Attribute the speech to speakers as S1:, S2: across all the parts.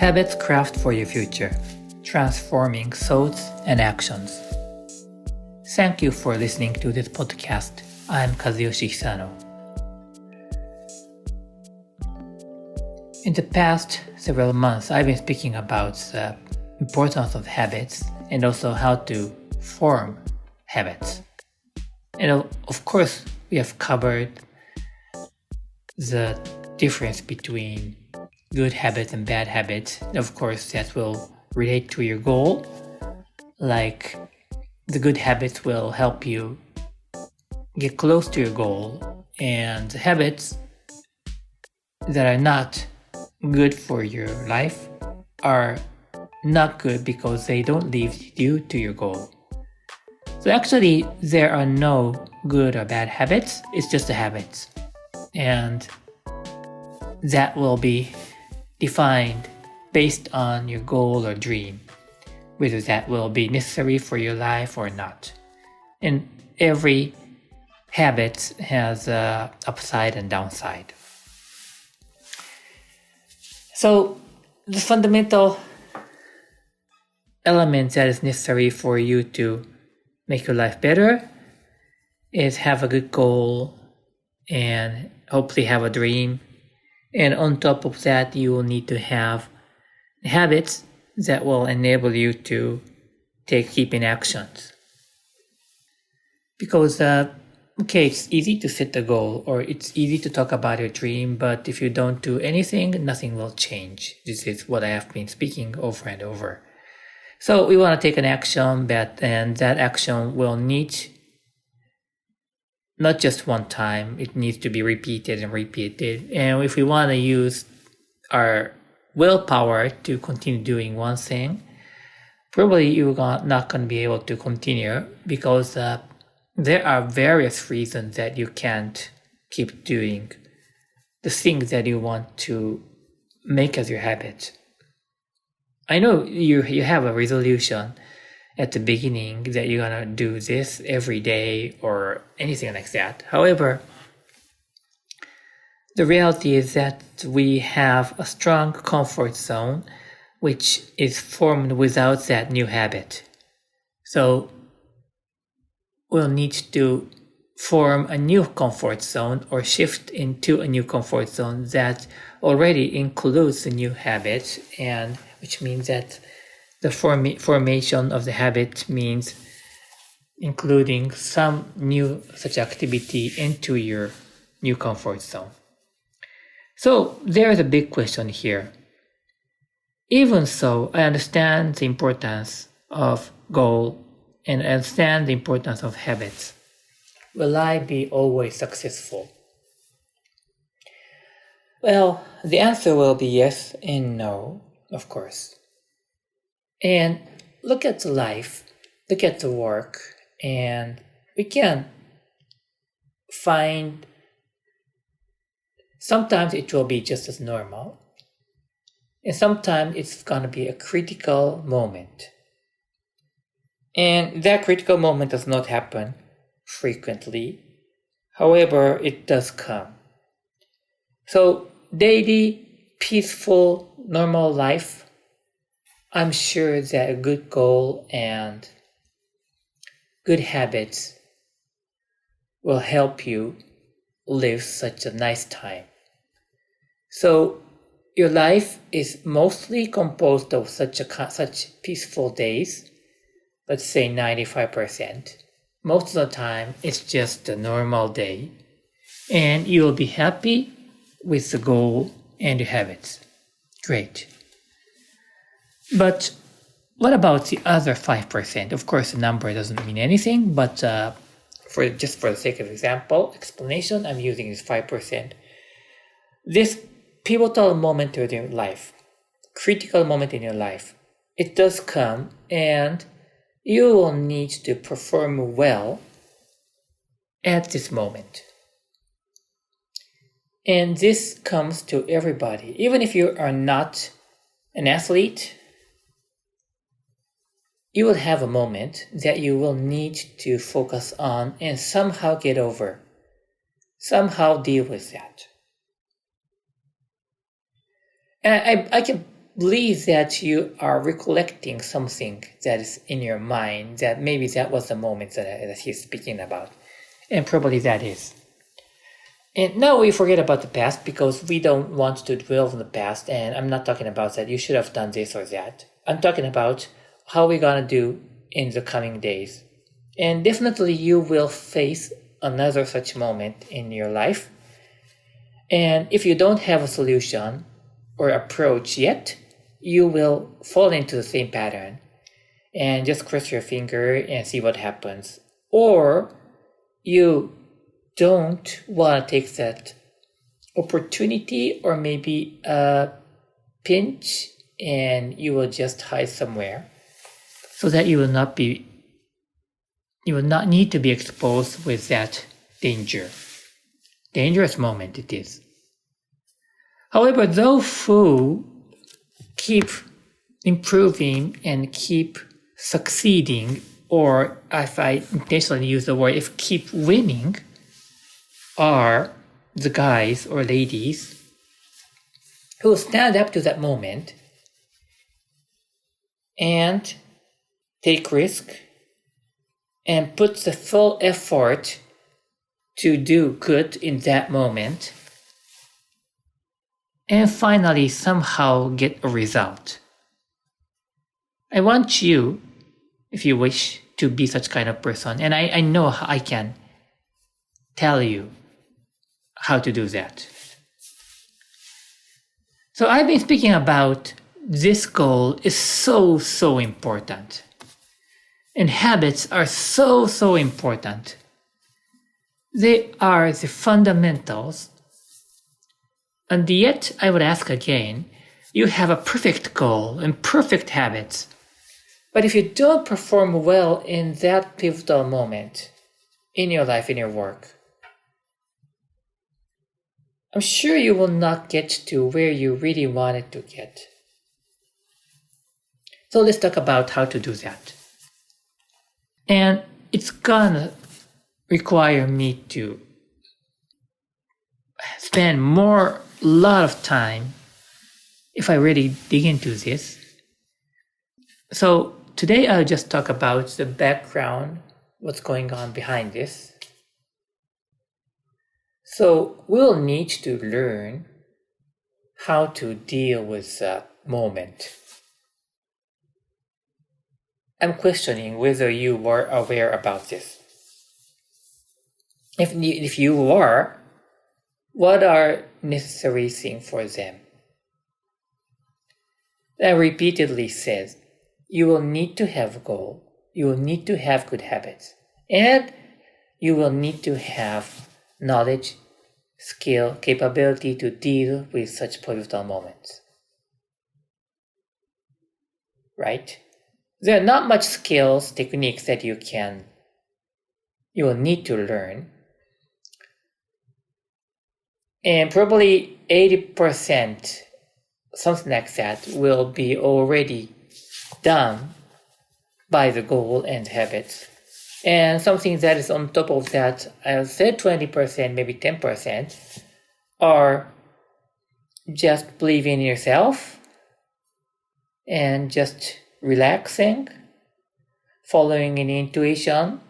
S1: Habits craft for your future, transforming thoughts and actions. Thank you for listening to this podcast. I'm Kazuyoshi Hisano. In the past several months, I've been speaking about the importance of habits and also how to form habits. And of course, we have covered the difference between good habits and bad habits. And of course, that will relate to your goal. Like the good habits will help you get close to your goal, and the habits that are not good for your life are not good because they don't lead you to your goal. So actually, there are no good or bad habits. It's just the habits. And that will be defined based on your goal or dream, whether that will be necessary for your life or not. And every habit has a upside and downside. So the fundamental element that is necessary for you to make your life better is have a good goal and hopefully have a dream. And on top of that, you will need to have habits that will enable you to keep in actions. Because it's easy to set a goal or it's easy to talk about your dream, but if you don't do anything, nothing will change. This is what I have been speaking over and over. So we want to take an action, and that action will need not just one time, it needs to be repeated and repeated. And if we want to use our willpower to continue doing one thing, probably you're not going to be able to continue because there are various reasons that you can't keep doing the things that you want to make as your habit. I know you have a resolution at the beginning that you're going to do this every day or anything like that. However, the reality is that we have a strong comfort zone which is formed without that new habit. So we'll need to form a new comfort zone or shift into a new comfort zone that already includes the new habit, and which means that the formation of the habit means including some new such activity into your new comfort zone. So there is a big question here. Even so, I understand the importance of goal and I understand the importance of habits. Will I be always successful? Well, the answer will be yes and no, of course. And look at the life, look at the work, and we can find sometimes it will be just as normal, and sometimes it's going to be a critical moment. And that critical moment does not happen frequently. However, it does come. So daily, peaceful, normal life, I'm sure that a good goal and good habits will help you live such a nice time. So your life is mostly composed of such peaceful days. Let's say 95%. Most of the time, it's just a normal day. And you will be happy with the goal and your habits. Great. But what about the other 5%? Of course, the number doesn't mean anything, but for the sake of explanation, I'm using this 5%. This pivotal moment in your life, critical moment in your life, it does come, and you will need to perform well at this moment. And this comes to everybody. Even if you are not an athlete, you will have a moment that you will need to focus on and somehow get over, somehow deal with that. And I can believe that you are recollecting something that is in your mind, that maybe that was the moment that he's speaking about. And probably that is. And now we forget about the past because we don't want to dwell on the past. And I'm not talking about that you should have done this or that. I'm talking about how we're going to do in the coming days. And definitely you will face another such moment in your life. And if you don't have a solution or approach yet, you will fall into the same pattern and just cross your finger and see what happens. Or you don't want to take that opportunity or maybe a pinch and you will just hide somewhere so that you will not need to be exposed with that dangerous moment it is. However, those who keep improving and keep succeeding, or if I intentionally use the word, if keep winning, are the guys or ladies who stand up to that moment and take risk and put the full effort to do good in that moment and finally somehow get a result. I want you, if you wish, to be such kind of person. And I know I can tell you how to do that. So I've been speaking about this goal is so important. And habits are so important. They are the fundamentals. And yet, I would ask again, you have a perfect goal and perfect habits. But if you don't perform well in that pivotal moment in your life, in your work, I'm sure you will not get to where you really wanted to get. So let's talk about how to do that. And it's gonna require me to spend a lot of time if I really dig into this. So today I'll just talk about the background, what's going on behind this. So we'll need to learn how to deal with that moment. I'm questioning whether you were aware about this. If you are, what are necessary things for them? I repeatedly said, you will need to have a goal, you will need to have good habits, and you will need to have knowledge, skill, capability to deal with such pivotal moments. Right? There are not much skills, techniques that you will need to learn. And probably 80%, something like that, will be already done by the goal and habits. And something that is on top of that, I said 20%, maybe 10%, are just believing in yourself and just relaxing, following an intuition,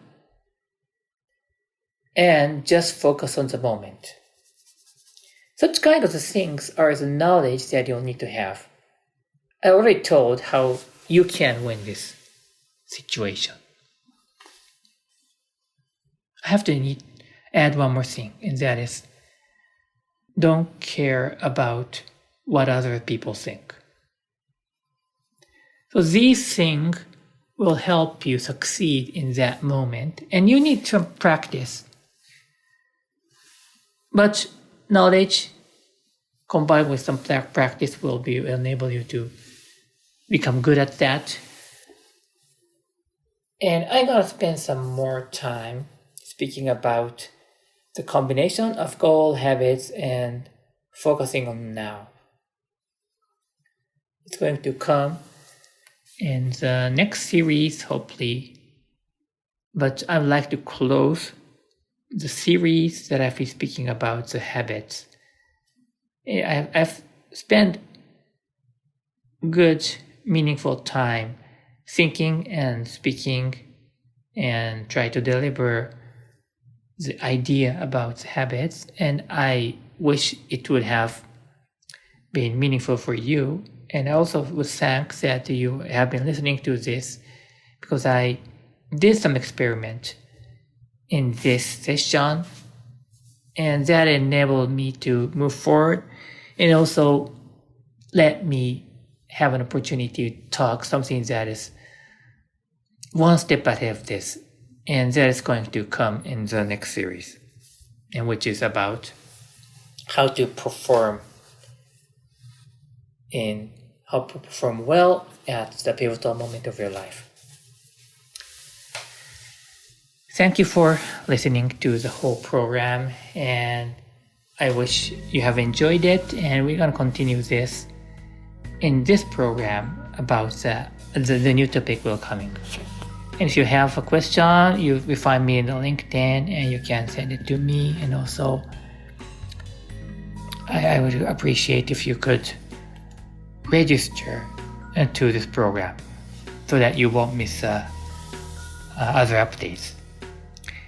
S1: and just focus on the moment. Such kind of things are the knowledge that you'll need to have. I already told how you can win this situation. I have to add one more thing, and that is, don't care about what other people think. So these things will help you succeed in that moment, and you need some practice. But knowledge combined with some practice will enable you to become good at that. And I'm going to spend some more time speaking about the combination of goal, habits, and focusing on now. It's going to come in the next series, hopefully. But I would like to close the series that I've been speaking about, the habits. I've spent good, meaningful time thinking and speaking and try to deliver the idea about habits. And I wish it would have been meaningful for you. And I also would thank that you have been listening to this, because I did some experiment in this session, and that enabled me to move forward and also let me have an opportunity to talk something that is one step ahead of this, and that is going to come in the next series, and which is about how to perform well at the pivotal moment of your life. Thank you for listening to the whole program, and I wish you have enjoyed it, and we're going to continue this in this program about the new topic will coming. And if you have a question, you find me in the LinkedIn and you can send it to me. And also, I would appreciate if you could register to this program so that you won't miss other updates.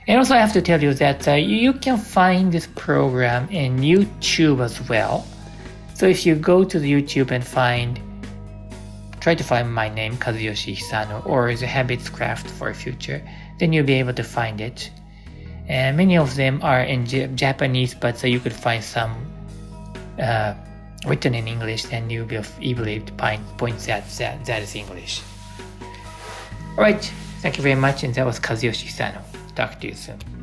S1: And also I have to tell you that you can find this program in YouTube as well. So if you go to the YouTube and try to find my name, Kazuyoshi Hisano, or the Habits Craft for Future, then you'll be able to find it. And many of them are in Japanese, but you could find some written in English, then you'll be able to find points that is English. Alright, thank you very much, and that was Kazuyoshi Hisano. Talk to you soon.